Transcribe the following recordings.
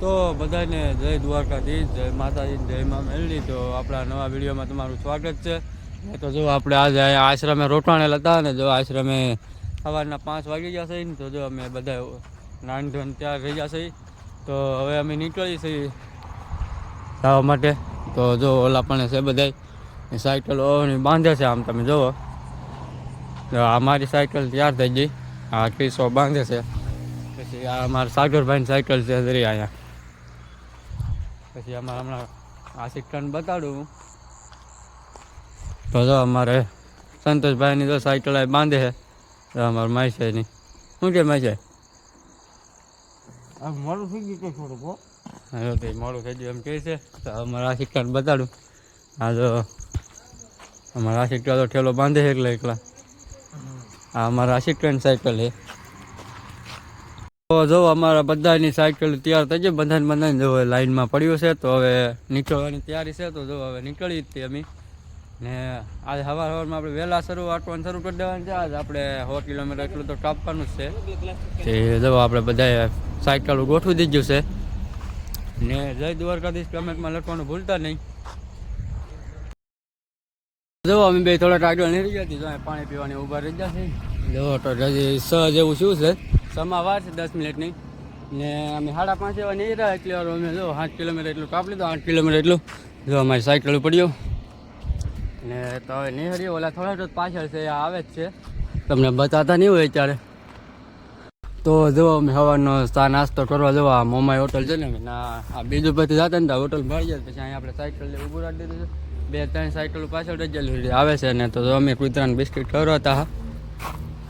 તો બધાને જય દ્વારકાધીશ, જય માતાજી, જય મા મેલડી. તો આપણા નવા વિડીયોમાં તમારું સ્વાગત છે. તો જો આપણે આજે આશ્રમે રોકાણેલ હતા ને જો આશ્રમે સવારના 5 વાગી ગયા છે ને તો જો અમે બધા નાન ધોન તૈયાર થઈ જશે. તો હવે અમે નીકળી છીએ જવા માટે. તો જો ઓલા પણ છે બધા સાયકલો બાંધે છે. આમ તમે જુઓ આ મારી સાયકલ તૈયાર થઈ ગઈ, આ કિસ્સો બાંધે છે. પછી આ અમારા સાગરભાઈની સાયકલ છે જરી અહીંયા. પછી અમારે હમણાં આ સિક્કાને બતાડું તો જો અમારે સંતોષભાઈની તો સાયકલ બાંધે છે. તો અમારે માઈસાઈની શું કે માઈસાઈ મોડું થઈ ગયું થોડુંક મોડું થઈ ગયું એમ કહે છે. તો અમારે આ સિક્કાને બતાડું. આ જો અમારા આ સિક્કા તો ઠેલો બાંધે છે એકલા. આ અમારા આ સિક્કાની સાયકલ છે. તો જો અમારા બધાની સાયકલ તૈયાર થઈ ગઈ, બધાને જો લાઈનમાં પડ્યું છે. તો હવે નીકળવાની તૈયારી છે. તો જો હવે નીકળી જ અમે ને આજે સવારમાં આપણે વહેલા વાટવાનું શરૂ કરી દેવાનું છે. આજે આપણે 100 કિલોમીટર એટલું તો કાપવાનું જ છે. તે જો આપણે બધા સાયકલ ગોઠવી દીધું છે ને જય દ્વારકાધીશ કમેન્ટમાં લખવાનું ભૂલતા નહીં. જો અમે બે થોડાક આગળ નહીં રહી જતી, જો પાણી પીવાની ઊભા રહી જશે. જો તો હજી 6 જેવું શું છે, સમા વાર છે 10 મિનિટની ને અમે 5:30 એવા નહીં રહ્યા. એટલે વાર અમે જો 8 કિલોમીટર એટલું કાપ લીધું. 8 કિલોમીટર એટલું જો અમારી સાયકલ પડ્યો ને તો હવે નહીં હરી. ઓલા થોડા પાછળ છે આવે જ છે, તમને બતાતા નહીં હોય અત્યારે. તો જો અમે સવારનો ચા નાસ્તો કરવા જવા મોમાઈ હોટલ છે ને ના આ બીજું પછી જતા ને હોટલ મળી જાય. પછી અહીંયા આપણે સાયકલ ઊભું રાખી દીધું છે. 2-3 સાયકલ પાછળ રજેલી આવે છે ને તો અમે કૂતરાને બિસ્કિટ ખવડાવતા.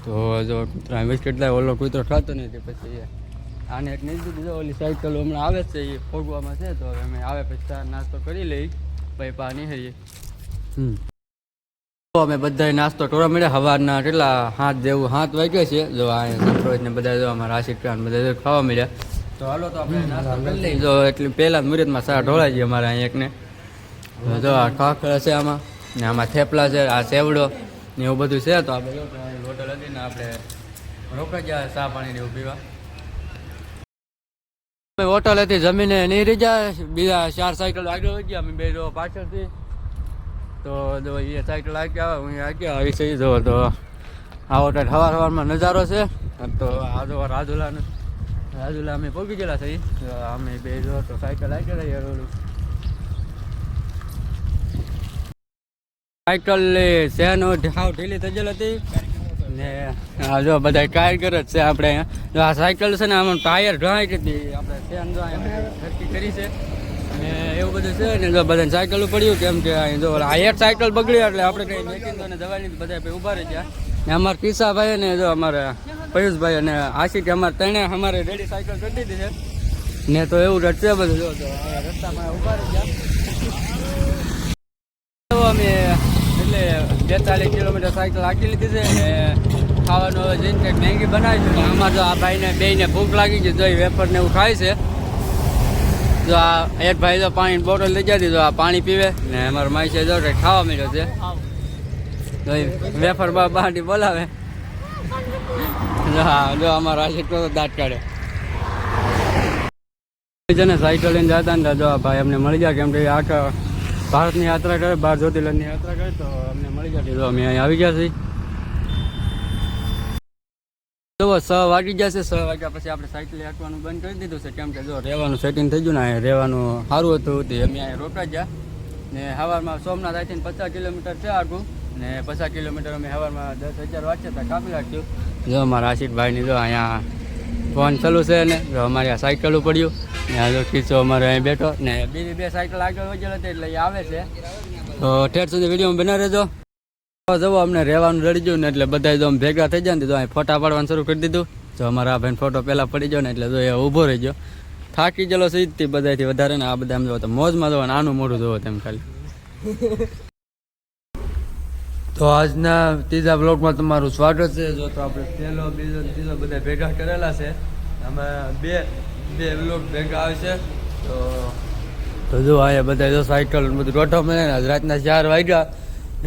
તો જો કૂતરા બિસ્કિટ લાવે, ઓલો કૂતરો ખાતો નથી. પછી આને એક નહીં દીધું. ઓલી સાયકલ હમણાં આવે છે એ ફોગવામાં છે. તો હવે અમે આવે પછી નાસ્તો કરી લઈ પછી પા નહીં. તો અમે બધા નાસ્તો કરવા મળ્યા. સવારના કેટલા 7 વાગ્યા છે. જો આ ને બધા જો અમારા આશિકાન બધા ખાવા મળ્યા. તો હાલો તો આપણે નાસ્તો કરી લઈએ. જો એટલે પહેલાં મુહૂર્તમાં સા ઢોળાઈ ગઈ અમારે અહીંયા એકને. જો આ ખાખરા છે આમાં ને આમાં થેપલા છે, આ સેવડો ને એવું બધું છે. તો આપણે હોટલ હતી ને આપણે રોકાઈ ગયા ચા પાણી એવું પીવા. હોટલ હતી જમીને નહીં રહી જાય. બીજા 4 સાયકલ આગળ વહી ગયા, અમે બે પાછળથી. તો જો એ સાયકલ આગળ આવે, હું આગળ આવી છે. જો તો આ હોટલ સવારમાં નજારો છે. તો આ જો રાજુલા અમે પહોંચી ગયેલા છે. અમે બે જો તો સાયકલ આગળ રહી. સાયકલ શેન હાવ ઢીલી થઈ ગયેલી હતી ને આ જો બધા કારીગર જ છે આપણે અહીંયા. જો આ સાયકલ છે ને આમાં ટાયર ઢાંઈ હતી આપણે શેન જો નક્કી કરી છે ને એવું બધું છે ને. જો બધાને સાયકલ પડ્યું કેમ કે જો આ એક સાયકલ બગડી એટલે આપણે કંઈ મેકિંગ ને દવાની બધા ઊભા રહી ગયા. ને અમારા કિસ્સાભાઈ ને જો અમારે પયુષભાઈ અને આશિક અમારે ત્રણે અમારે રેડી સાયકલ કરી દીધી છે ને. તો એવું રચે બધું જો તો રસ્તામાં ઊભા રહી ગયા. અમે એટલે 42 કિલોમીટર સાયકલ હાંકી લીધી છે ને ખાવાનું હવે જઈને કંઈક મેગી બનાવી છે. આમાં જો આ ભાઈને બેયને ભૂખ લાગી છે. જો વેફર ને એવું ખાય છે. જો આ એક ભાઈ તો પાણીની બોટલ લઈ જતી, જો આ પાણી પીવે ને અમારા માઈ છે જો કંઈક ખાવા મળ્યો છે. જો વેફર બાંધી બોલાવે. હા જો અમારા આશિક તો દાંત કાઢે છે ને. સાયકલ લઈને જતા ને જો આ ભાઈ અમને મળી જાય કેમ કે આખા ભારતની યાત્રા કરે, 12 જ્યોતિર્લિંગની યાત્રા કરે. તો અમને મળી જાય. તો અમે અહીં આવી ગયા છીએ. જો 6 વાગી ગયા છે. 6 વાગ્યા પછી આપણે સાયકલ હાંકવાનું બંધ કરી દીધું છે કેમ કે જો રહેવાનું સેટિંગ થઈ ગયું ને. અહીંયા રહેવાનું સારું હતું તે અમે અહીંયા રોકાઈ ગયા ને. સવારમાં સોમનાથ આવીને 50 કિલોમીટર છે આગું ને 50 કિલોમીટર અમે સવારમાં 10-11 વાગ્યા હતા કાપી રાખ્યું. જો અમારા આશિકભાઈની જો અહીંયા ફોન ચાલુ છે ને જો અમારી આ સાયકલો પડ્યું ને આ જો ખીચો અમારે અહીં બેઠો ને બીજી 2 સાયકલ આગળ વજેલ હતી એટલે એ આવે છે. તો ઠેર સુધી વિડીયોમાં બના રહેજો. જવો અમને રહેવાનું રડી ગયું ને એટલે બધા જો ભેગા થઈ જાય ને તો અહીં ફોટા પાડવાનું શરૂ કરી દીધું. જો અમારા ભાઈને ફોટો પહેલાં પડી ગયો ને એટલે જો એ ઊભો રહી ગયો. થાકી ગયેલો સીધથી બધાથી વધારે ને. આ બધા એમ જો તો મોજમાં જોવો ને આનું મોઢું જોવો તેમ ખાલી. તો આજના ત્રીજા બ્લોગમાં તમારું સ્વાગત છે. જો તો આપણે પહેલો બીજો ત્રીજો બધા ભેગા કરેલા છે. આમાં બે બ્લોગ ભેગા આવે છે. તો જો અહીંયા બધા જો સાયકલ બધું રોઠો મળે ને. રાતના 4 વાગ્યા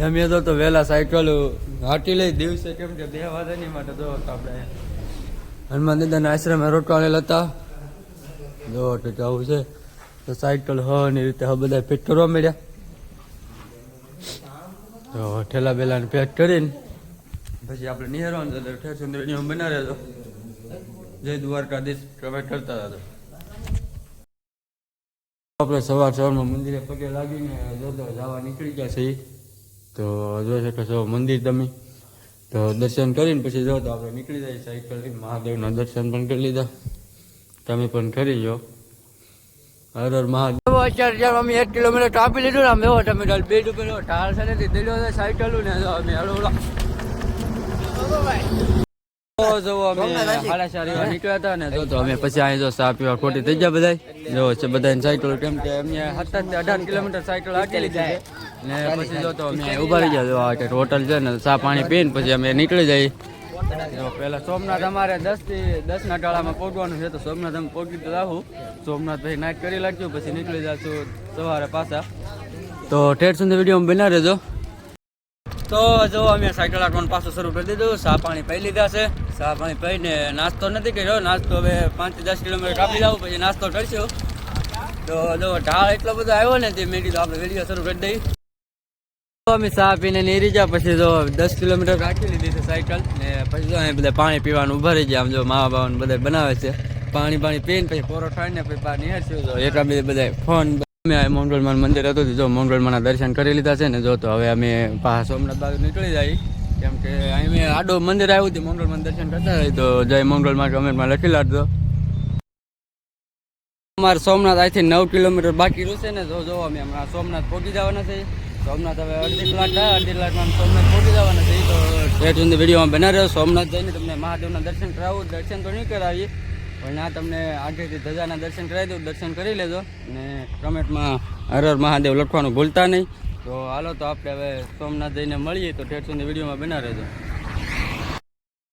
અમે તો વહેલા સાયકલ હાટી લઈ દિવસે કેમ કે 2 વાગ્યાની માટે જો આપણે હનુમાન દાદાના આશ્રમે રોકાણેલા હતા જો તો જવું છે તો સાયકલ હવાની રીતે હવે બધા ફિટ કરવા મળ્યા. તો ઠેલા બેલાને પેક કરીને પછી આપણે નિહારવાનું છે. ઠેર સુધી વિડીયો બનાવી રહેજો. જય દ્વારકાધીશ કમેન્ટ કરતા હતા. આપણે સવારમાં મંદિરે પગે લાગીને જોતો જવા નીકળી ગયા છે. તો જોઈ શકો છો મંદિર તમે. તો દર્શન કરીને પછી જો તો આપણે નીકળી જાય સાયકલ લઈને. મહાદેવના દર્શન પણ કરી લીધા, તમે પણ કરી લો. હર હર મહાદેવ. અત્યારે જ્યારે અમે 1 કિલોમીટર કાપી લીધું ને, આમ એવો તમે બેડ ઉપર ઢાળ છે નથી દિલ્યો છે સાયકલ ને અમે હળવલા. જો અમે 4:30 નીકળ્યા હતા ને જો તો અમે પછી અહીં જો ચા પીવા ખોટી થઈ ગયા બધા. જો છે બધાની સાયકલ, કેમ કે અમે 17 થી 18 કિલોમીટર સાયકલ હાકી લીધી છે ને પછી જો તો અમે ઉભા રહી ગયા. જો આ હોટલ છે ને, ચા પાણી પીને પછી અમે નીકળી જઈએ. જો પહેલાં સોમનાથ અમારે 10 ના ટાળામાં પહોંચવાનું છે. તો સોમનાથ અમે પહોંચી તો આવું. સોમનાથ પછી નાઇટ કરી લાગશું, પછી નીકળી જશું સવારે પાછા. તો ઠેર સુધી વિડીયો બના રહેજો. તો જો અમે સાયકલ હાંકવાનું પાછું શરૂ કરી દીધું. ચા પાણી પી લીધા છે. ચા પાણી પીને નાસ્તો નથી કર્યો. નાસ્તો હવે 5 થી 10 કિલોમીટર કાપી જાવ પછી નાસ્તો કરશું. તો જો ઢાળ એટલો બધો આવ્યો ને તે મેં કીધું આપણે વિડીયો શરૂ કરી દઈએ. તો અમે ચા પીને નીરી ગયા. પછી જો 10 કિલોમીટર રાખી લીધી છે સાયકલ ને પછી જો અહીં બધા પાણી પીવાનું ઉભા રહી ગયા. આમ જો માવા બાવાનું બધા બનાવે છે. પાણી પીને પછી પોરો ખાઈને પછી બહાર નિહાળશું. જો એકા બે બધા ફોન. અમે મોંગલમાન મંદિર હતું, જો મોંગલમાના દર્શન કરી લીધા છે ને. જો તો હવે અમે પાછા સોમનાથ બાજુ નીકળી જાય, કેમ કે અહીં મેં આડો મંદિર આવ્યું હતું મોંગલમાન દર્શન કરતા હોય. તો જય મોંગલમાં કમેન્ટમાં લખી લાગજો. અમારે સોમનાથ અહીંથી 9 કિલોમીટર બાકી રહેશે ને. જો અમે હમણાં સોમનાથ પહોંચી જવાના છે. સોમનાથ હવે અડધી કલાકમાં સોમનાથ પહોંચી જવાના છે. તો એ સુધી વિડીયોમાં બના રહ્યો. સોમનાથ જઈને તમને મહાદેવના દર્શન કરાવું. દર્શન તો નહીં કરાવીએ પણ આ તમને આગળથી ધજાના દર્શન કરાવી દઉં. દર્શન કરી લેજો ને કમેન્ટમાં હર હર મહાદેવ લખવાનું ભૂલતા નહીં. તો હાલો તો આપણે હવે સોમનાથ જઈને મળીએ. તો ઠેર સુધી વિડીયોમાં બના રહેજો.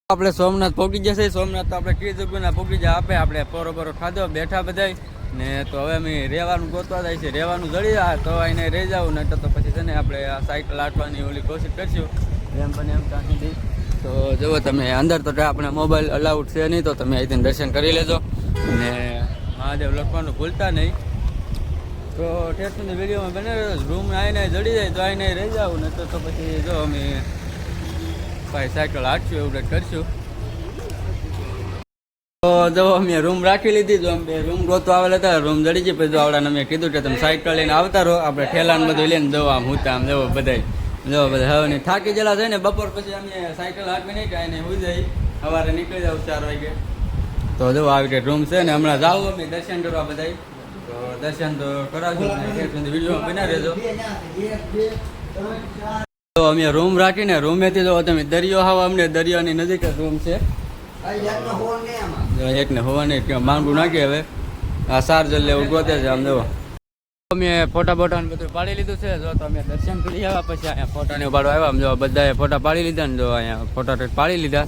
આપણે સોમનાથ પહોંચી જશે. સોમનાથ તો આપણે કીધું પહોંચી જાય. આપણે પોરો ખાધો, બેઠા બધા ને. તો હવે અમે રહેવાનું ગોતવા જાય છે. રહેવાનું જડી જાય તો એને રહી જવું, નહીં તો પછી છે ને આપણે આ સાયકલ હાંકવાની ઓલી કોશિશ કરશું એમ બને એમ ત્યાં સુધી. તો જુઓ તમે અંદર તો આપણે મોબાઈલ અલાઉડ છે નહીં, તો તમે અહીંથી દર્શન કરી લેજો ને મહાદેવ લખવાનું ભૂલતા નહીં. તો ઠેર સુધી વિડીયોમાં બને રૂમ આવીને જડી જાય તો આવીને રહી જાવ, નહીં તો પછી જો અમે ભાઈ સાયકલ હાંકશું એવું કંઈક કરશું. તો જો અમે રૂમ રાખી લીધી. જો અમે રૂમ ગોતો આવેલા હતા, રૂમ જડી ગઈ. પછી જો આવડાને અમે કીધું કે તમે સાયકલ લઈને આવતા રહો, આપણે ઠેલાને બધું લઈને જવા આમ હું આમ જવો બધા. જો બધા હવે નહીં થાકી ગયેલા છે ને. બપોર પછી અમે સાયકલ હાંકવી નહીં કાંઈ નહીં, જઈ સવારે નીકળી જાવ 4 વાગે. તો જો આવી રીતે રૂમ છે ને. હમણાં જાવ અમે દર્શન કરવા બધા. તો દર્શન તો કરાવજો, વિડીયો બના રહેજો. તો અમે રૂમ રાખીને રૂમેથી જો તમે દરિયો હાવ, અમને દરિયાની નજીક જ રૂમ છે. એકને હોવાની માંગું નાખી. હવે આ ચાર્જર લેવું ગોતે છે આમ જવો. અમે ફોટા બોટાને બધું પાડી લીધું છે. જો તો અમે દર્શન કરી આવ્યા પછી અહીંયા ફોટાને ઉપાડવા આવ્યા. આમ જો બધાએ ફોટા પાડી લીધા ને. જો અહીંયા ફોટા પાડી લીધા.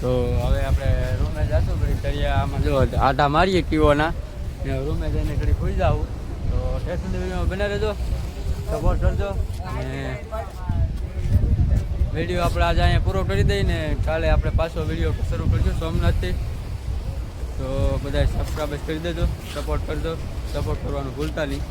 તો હવે આપણે રૂમે જશું. પછી દરિયામાં જો આટા મારીએ કીઓના રૂમે જઈને ઘડી ખુઈ જાવું. તો ઠેર સુધી વિડીયો બના રહેજો, સપોર્ટ કરજો ને વિડીયો આપણે આજે અહીંયા પૂરો કરી દઈને કાલે આપણે પાછો વિડીયો શરૂ કરીશું સોમનાથથી. તો બધા સબસ્ક્રાઈબ કરી દેજો, સપોર્ટ કરજો. સપોર્ટ કરવાનું ભૂલતા નહીં.